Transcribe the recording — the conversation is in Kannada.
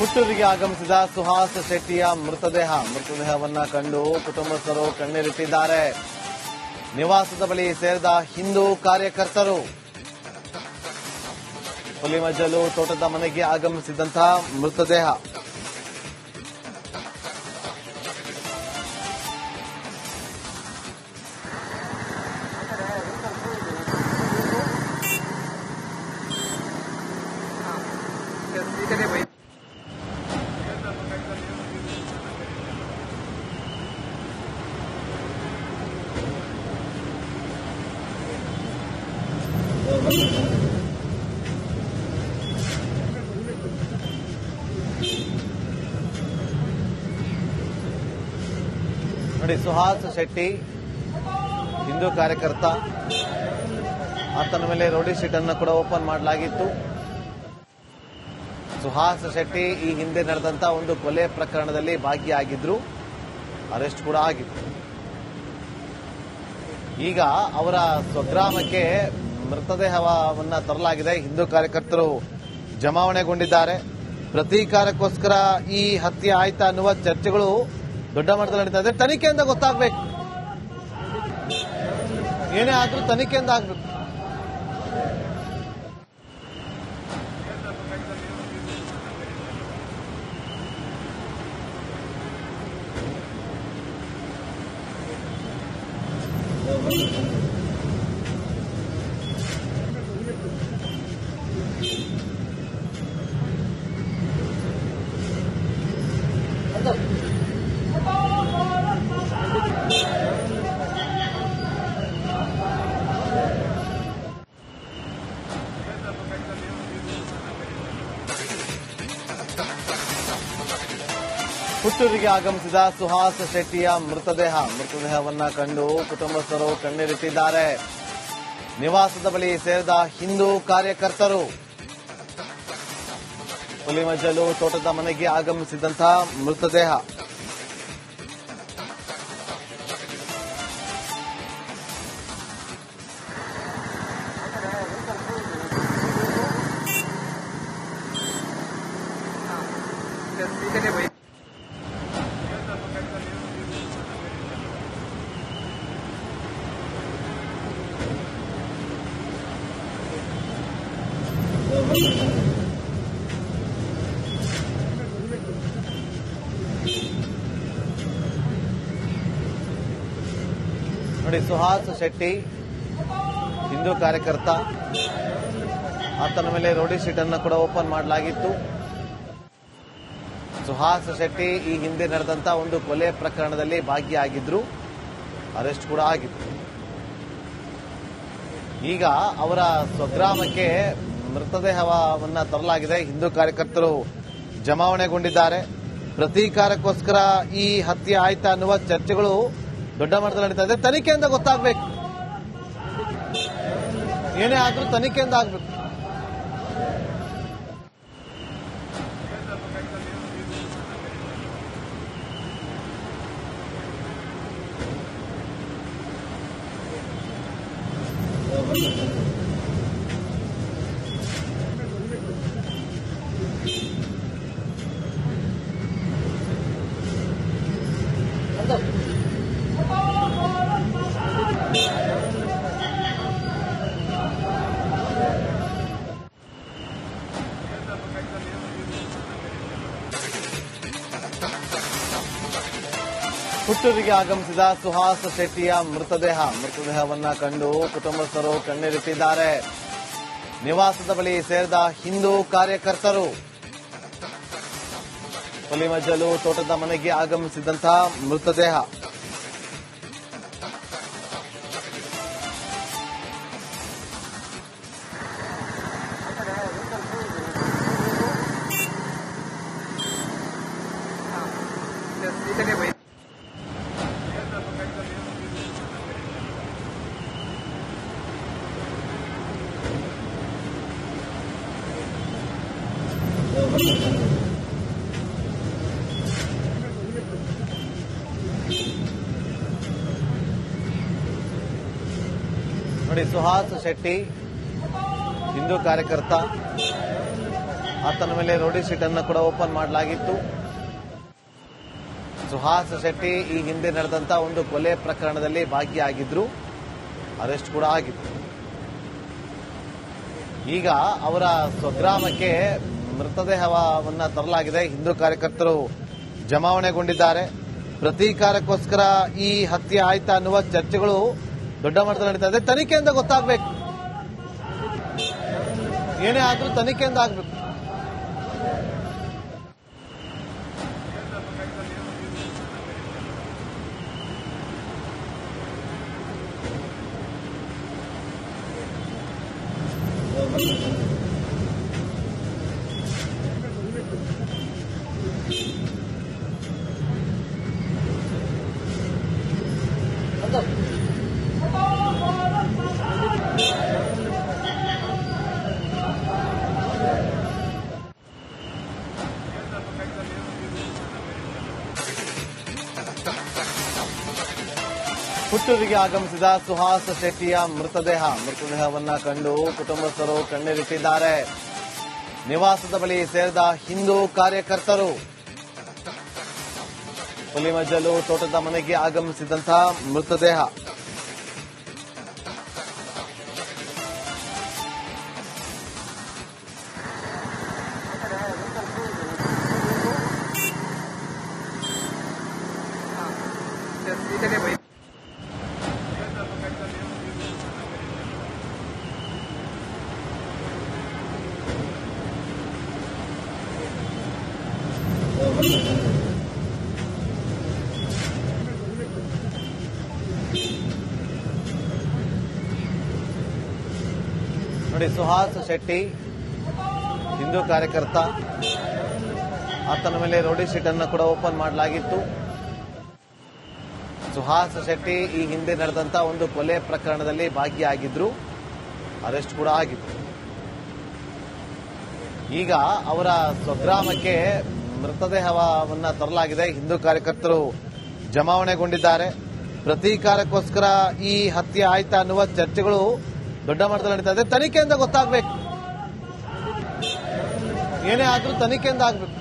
ಹುಟ್ಟೂರಿಗೆ ಆಗಮಿಸಿದ ಸುಹಾಸ್ ಶೆಟ್ಟಿಯ ಮೃತದೇಹವನ್ನ ಕಂಡು ಕುಟುಂಬಸ್ಥರು ಕಣ್ಣೀರಿಟ್ಟಿದ್ದಾರೆ. ನಿವಾಸದ ಬಳಿ ಸೇರಿದ ಹಿಂದೂ ಕಾರ್ಯಕರ್ತರು ಹುಲಿಮಜ್ಜಲು ತೋಟದ ಮನೆಗೆ ಆಗಮಿಸಿದಂತಹ ಮೃತದೇಹ. ನೋಡಿ, ಸುಹಾಸ್ ಶೆಟ್ಟಿ ಹಿಂದೂ ಕಾರ್ಯಕರ್ತ. ಆತನ ಮೇಲೆ ರೌಡಿ ಶೀಟ್ ಅನ್ನು ಕೂಡ ಓಪನ್ ಮಾಡಲಾಗಿತ್ತು. ಸುಹಾಸ್ ಶೆಟ್ಟಿ ಈ ಹಿಂದೆ ನಡೆದಂತಹ ಒಂದು ಕೊಲೆ ಪ್ರಕರಣದಲ್ಲಿ ಭಾಗಿಯಾಗಿದ್ರು, ಅರೆಸ್ಟ್ ಕೂಡ ಆಗಿತ್ತು. ಈಗ ಅವರ ಸ್ವಗ್ರಾಮಕ್ಕೆ ಮೃತದೇಹವನ್ನ ತರಲಾಗಿದೆ. ಹಿಂದೂ ಕಾರ್ಯಕರ್ತರು ಜಮಾವಣೆಗೊಂಡಿದ್ದಾರೆ. ಪ್ರತೀಕಾರಕ್ಕೋಸ್ಕರ ಈ ಹತ್ಯೆ ಆಯ್ತಾ ಅನ್ನುವ ಚರ್ಚೆಗಳು ದೊಡ್ಡ ಮಟ್ಟದಲ್ಲಿ ನಡೀತಾ ಇದೆ. ತನಿಖೆಯಿಂದ ಗೊತ್ತಾಗಬೇಕು, ಏನೇ ಆದ್ರೂ ತನಿಖೆಯಿಂದ ಆಗ್ಬೇಕು. ಹುಟ್ಟೂರಿಗೆ ಆಗಮಿಸಿದ ಸುಹಾಸ್ ಶೆಟ್ಟಿಯ ಮೃತದೇಹವನ್ನ ಕಂಡು ಕುಟುಂಬಸ್ಥರು ಕಣ್ಣೀರಿಟ್ಟಿದ್ದಾರೆ. ನಿವಾಸದ ಬಳಿ ಸೇರಿದ ಹಿಂದೂ ಕಾರ್ಯಕರ್ತರು ಹುಲಿಮಜ್ಜಲು ತೋಟದ ಮನೆಗೆ ಆಗಮಿಸಿದಂತಹ ಮೃತದೇಹ. ನೋಡಿ, ಸುಹಾಸ್ ಶೆಟ್ಟಿ ಹಿಂದೂ ಕಾರ್ಯಕರ್ತ. ಆತನ ಮೇಲೆ ರೌಡಿ ಶೀಟ್ ಅನ್ನು ಕೂಡ ಓಪನ್ ಮಾಡಲಾಗಿತ್ತು. ಸುಹಾಸ್ ಶೆಟ್ಟಿ ಈ ಹಿಂದೆ ನಡೆದಂತಹ ಒಂದು ಕೊಲೆ ಪ್ರಕರಣದಲ್ಲಿ ಭಾಗಿಯಾಗಿದ್ರು, ಅರೆಸ್ಟ್ ಕೂಡ ಆಗಿತ್ತು. ಈಗ ಅವರ ಸ್ವಗ್ರಾಮಕ್ಕೆ ಮೃತದೇಹವನ್ನ ತರಲಾಗಿದೆ. ಹಿಂದೂ ಕಾರ್ಯಕರ್ತರು ಜಮಾವಣೆಗೊಂಡಿದ್ದಾರೆ. ಪ್ರತೀಕಾರಕ್ಕೋಸ್ಕರ ಈ ಹತ್ಯೆ ಆಯ್ತಾ ಅನ್ನುವ ಚರ್ಚೆಗಳು ದೊಡ್ಡ ಮಟ್ಟದಲ್ಲಿ ನಡೀತಾ ಇದೆ. ತನಿಖೆಯಿಂದ ಗೊತ್ತಾಗಬೇಕು, ಏನೇ ಆದ್ರೂ ತನಿಖೆಯಿಂದ ಆಗ್ಬೇಕು. ಹುಟ್ಟೂರಿಗೆ ಆಗಮಿಸಿದ ಸುಹಾಸ್ ಶೆಟ್ಟಿಯ ಮೃತದೇಹವನ್ನ ಕಂಡು ಕುಟುಂಬಸ್ಥರು ಕಣ್ಣೀರಿಟ್ಟಿದ್ದಾರೆ. ನಿವಾಸದ ಬಳಿ ಸೇರಿದ ಹಿಂದೂ ಕಾರ್ಯಕರ್ತರು ಹುಲಿಮಜ್ಜಲು ತೋಟದ ಮನೆಗೆ ಆಗಮಿಸಿದಂತಹ ಮೃತದೇಹ. ನೋಡಿ, ಸುಹಾಸ್ ಶೆಟ್ಟಿ ಹಿಂದೂ ಕಾರ್ಯಕರ್ತ. ಆತನ ಮೇಲೆ ರೌಡಿ ಶೀಟ್ ಅನ್ನು ಕೂಡ ಓಪನ್ ಮಾಡಲಾಗಿತ್ತು. ಸುಹಾಸ್ ಶೆಟ್ಟಿ ಈ ಹಿಂದೆ ನಡೆದಂತ ಒಂದು ಕೊಲೆ ಪ್ರಕರಣದಲ್ಲಿ ಭಾಗಿಯಾಗಿದ್ರು, ಅರೆಸ್ಟ್ ಕೂಡ ಆಗಿತ್ತು. ಈಗ ಅವರ ಸ್ವಗ್ರಾಮಕ್ಕೆ ಮೃತದೇಹವನ್ನ ತರಲಾಗಿದೆ. ಹಿಂದೂ ಕಾರ್ಯಕರ್ತರು ಜಮಾವಣೆಗೊಂಡಿದ್ದಾರೆ. ಪ್ರತೀಕಾರಕ್ಕೋಸ್ಕರ ಈ ಹತ್ಯೆ ಆಯ್ತಾ ಅನ್ನುವ ಚರ್ಚೆಗಳು ದೊಡ್ಡ ಮಟ್ಟದಲ್ಲಿ ನಡೀತಾ ಇದೆ. ತನಿಖೆಯಿಂದ ಗೊತ್ತಾಗಬೇಕು, ಏನೇ ಆದ್ರೂ ತನಿಖೆಯಿಂದ ಆಗ್ಬೇಕು. ಪುತ್ತೂರಿಗೆ ಆಗಮಿಸಿದ ಸುಹಾಸ್ ಶೆಟ್ಟಿಯ ಮೃತದೇಹವನ್ನ ಕಂಡು ಕುಟುಂಬಸ್ಥರು ಕಣ್ಣೀರಿಟ್ಟಿದ್ದಾರೆ. ನಿವಾಸದ ಬಳಿ ಸೇರಿದ ಹಿಂದೂ ಕಾರ್ಯಕರ್ತರು ಹುಲಿಮಜ್ಜಲು ತೋಟದ ಮನೆಗೆ ಆಗಮಿಸಿದಂತಹ ಮೃತದೇಹ ನೋಡಿ. ಸುಹಾಸ್ ಶೆಟ್ಟಿ ಹಿಂದೂ ಕಾರ್ಯಕರ್ತ, ಆತನ ಮೇಲೆ ರೌಡಿ ಶೀಟ್ ಅನ್ನು ಕೂಡ ಓಪನ್ ಮಾಡಲಾಗಿತ್ತು. ಸುಹಾಸ್ ಶೆಟ್ಟಿ ಈ ಹಿಂದೆ ನಡೆದಂತ ಒಂದು ಕೊಲೆ ಪ್ರಕರಣದಲ್ಲಿ ಭಾಗಿಯಾಗಿದ್ರು, ಅರೆಸ್ಟ್ ಕೂಡ ಆಗಿತ್ತು. ಈಗ ಅವರ ಸ್ವಗ್ರಾಮಕ್ಕೆ ಮೃತದೇಹವನ್ನ ತರಲಾಗಿದೆ. ಹಿಂದೂ ಕಾರ್ಯಕರ್ತರು ಜಮಾವಣೆಗೊಂಡಿದ್ದಾರೆ. ಪ್ರತೀಕಾರಕ್ಕೋಸ್ಕರ ಈ ಹತ್ಯೆ ಆಯ್ತಾ ಅನ್ನುವ ಚರ್ಚೆಗಳು ದೊಡ್ಡ ಮಟ್ಟದಲ್ಲಿ ನಡೀತಾ ಇದೆ. ತನಿಖೆಯಿಂದ ಗೊತ್ತಾಗಬೇಕು, ಏನೇ ಆದ್ರೂ ತನಿಖೆಯಿಂದ ಆಗ್ಬೇಕು.